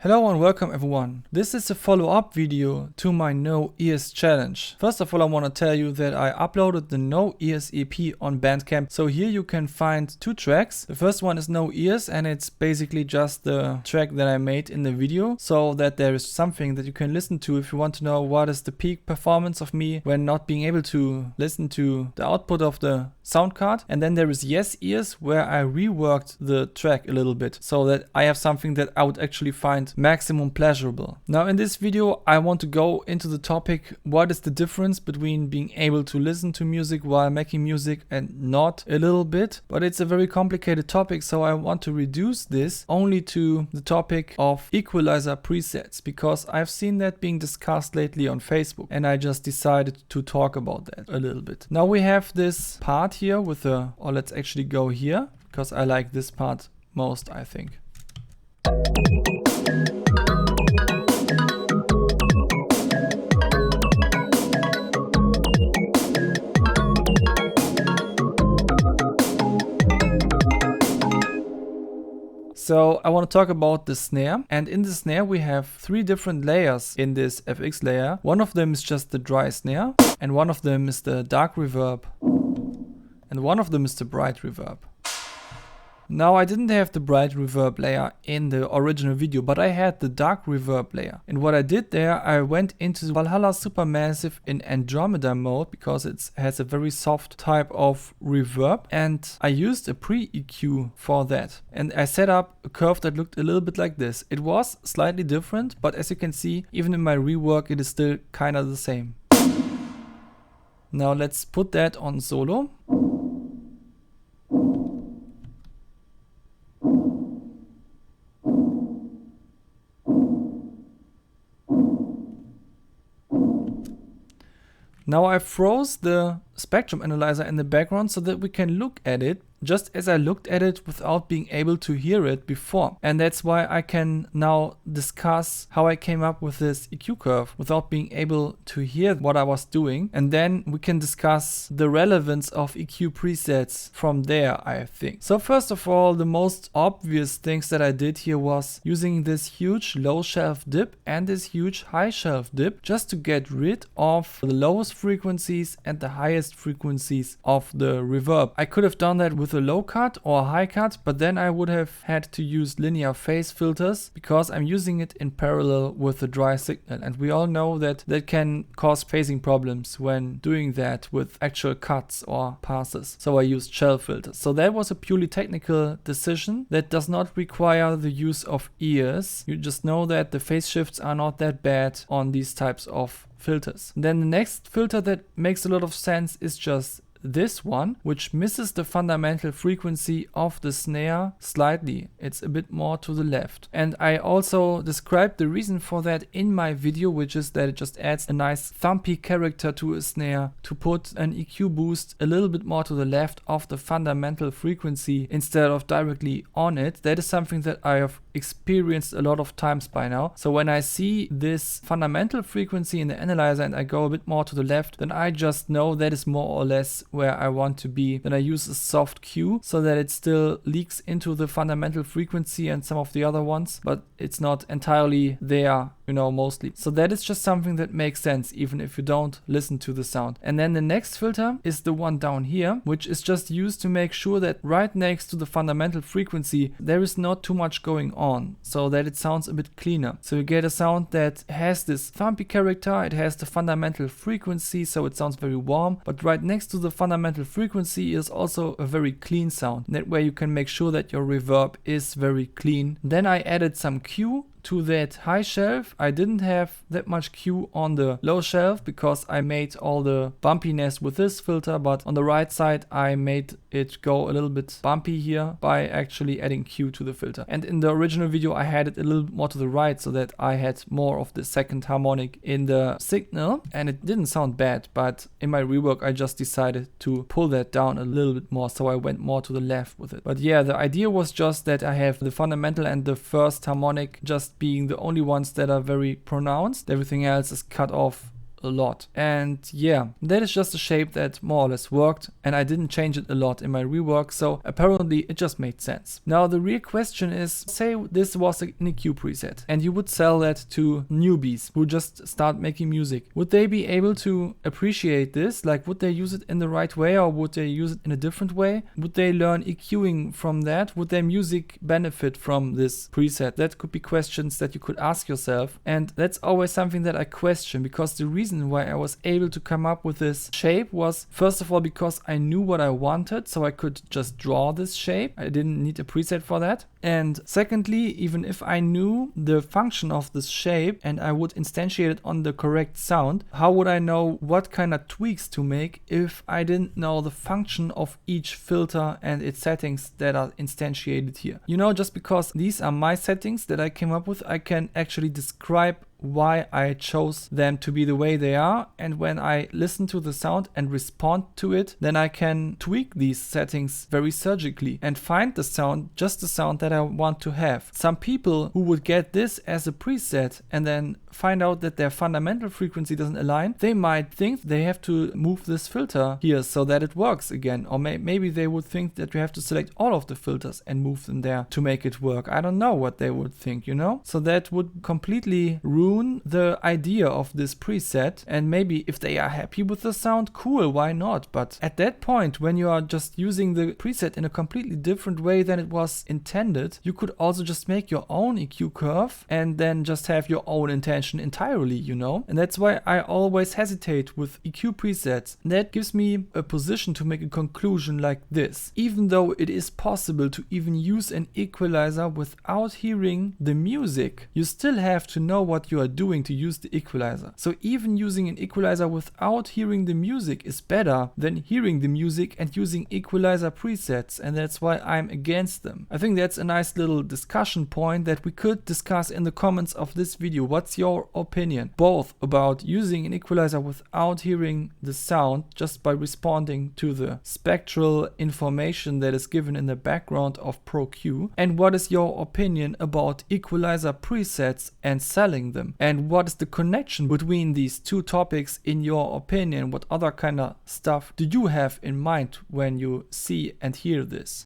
Hello and welcome everyone. This is a follow-up video to my No Ears challenge. First of all, I want to tell you that I uploaded the No Ears EP on Bandcamp. So here you can find two tracks. The first one is No Ears and it's basically just the track that I made in the video, so that there is something that you can listen to if you want to know what is the peak performance of me when not being able to listen to the output of the sound card. And then there is Yes Ears, where I reworked the track a little bit so that I have something that I would actually find maximum pleasurable. Now in this video I want to go into the topic, what is the difference between being able to listen to music while making music and not, a little bit. But it's a very complicated topic, so I want to reduce this only to the topic of equalizer presets, because I've seen that being discussed lately on Facebook and I just decided to talk about that a little bit. Now we have this part here with the, or let's actually go here, because I like this part most, I think. So I want to talk about the snare, and in the snare we have three different layers in this FX layer. One of them is just the dry snare, and one of them is the dark reverb, and one of them is the bright reverb. Now I didn't have the bright reverb layer in the original video, but I had the dark reverb layer. And what I did there, I went into Valhalla Supermassive in Andromeda mode, because it has a very soft type of reverb, and I used a pre-EQ for that. And I set up a curve that looked a little bit like this. It was slightly different, but as you can see, even in my rework it is still kind of the same. Now let's put that on solo. Now I froze the spectrum analyzer in the background so that we can look at it just as I looked at it without being able to hear it before. And that's why I can now discuss how I came up with this EQ curve without being able to hear what I was doing. And then we can discuss the relevance of EQ presets from there, I think. So first of all, the most obvious things that I did here was using this huge low shelf dip and this huge high shelf dip just to get rid of the lowest frequencies and the highest frequencies of the reverb. I could have done that with a low cut or a high cut, but then I would have had to use linear phase filters because I'm using it in parallel with the dry signal, and we all know that that can cause phasing problems when doing that with actual cuts or passes. So I used shell filters. So that was a purely technical decision that does not require the use of ears. You just know that the phase shifts are not that bad on these types of filters. Then the next filter that makes a lot of sense is just this one, which misses the fundamental frequency of the snare slightly. It's a bit more to the left. And I also described the reason for that in my video, which is that it just adds a nice thumpy character to a snare to put an EQ boost a little bit more to the left of the fundamental frequency instead of directly on it. That is something that I have experienced a lot of times by now. So when I see this fundamental frequency in the analyzer and I go a bit more to the left, then I just know that is more or less where I want to be. Then I use a soft Q so that it still leaks into the fundamental frequency and some of the other ones, but it's not entirely there, you know, mostly. So that is just something that makes sense even if you don't listen to the sound. And then the next filter is the one down here, which is just used to make sure that right next to the fundamental frequency there is not too much going on, so that it sounds a bit cleaner. So you get a sound that has this thumpy character, it has the fundamental frequency, so it sounds very warm, but right next to the fundamental frequency is also a very clean sound. That way you can make sure that your reverb is very clean. Then I added some Q to that high shelf. I didn't have that much Q on the low shelf because I made all the bumpiness with this filter, but on the right side I made it go a little bit bumpy here by actually adding Q to the filter. And in the original video I had it a little bit more to the right so that I had more of the second harmonic in the signal, and it didn't sound bad, but in my rework I just decided to pull that down a little bit more, so I went more to the left with it. But yeah, the idea was just that I have the fundamental and the first harmonic just being the only ones that are very pronounced. Everything else is cut off a lot. And yeah, that is just a shape that more or less worked, and I didn't change it a lot in my rework, so apparently it just made sense. Now the real question is, say this was an EQ preset and you would sell that to newbies who just start making music. Would they be able to appreciate this? Like, would they use it in the right way, or would they use it in a different way? Would they learn EQing from that? Would their music benefit from this preset? That could be questions that you could ask yourself, and that's always something that I question, because the reason why I was able to come up with this shape was, first of all, because I knew what I wanted, so I could just draw this shape. I didn't need a preset for that. And secondly, even if I knew the function of this shape and I would instantiate it on the correct sound, how would I know what kind of tweaks to make if I didn't know the function of each filter and its settings that are instantiated here? You know, just because these are my settings that I came up with, I can actually describe why I chose them to be the way they are, and when I listen to the sound and respond to it, then I can tweak these settings very surgically and find the sound, just the sound that I want to have. Some people who would get this as a preset and then find out that their fundamental frequency doesn't align, they might think they have to move this filter here so that it works again, or maybe they would think that you have to select all of the filters and move them there to make it work. I don't know what they would think, you know? So that would completely ruin the idea of this preset, and maybe if they are happy with the sound, cool, why not? But at that point, when you are just using the preset in a completely different way than it was intended, you could also just make your own EQ curve and then just have your own intention entirely, you know? And that's why I always hesitate with EQ presets. That gives me a position to make a conclusion like this. Even though it is possible to even use an equalizer without hearing the music, you still have to know what you are doing to use the equalizer. So even using an equalizer without hearing the music is better than hearing the music and using equalizer presets, and that's why I'm against them. I think that's a nice little discussion point that we could discuss in the comments of this video. What's your opinion? Both about using an equalizer without hearing the sound just by responding to the spectral information that is given in the background of Pro-Q, and what is your opinion about equalizer presets and selling them? And what is the connection between these two topics in your opinion? What other kind of stuff do you have in mind when you see and hear this?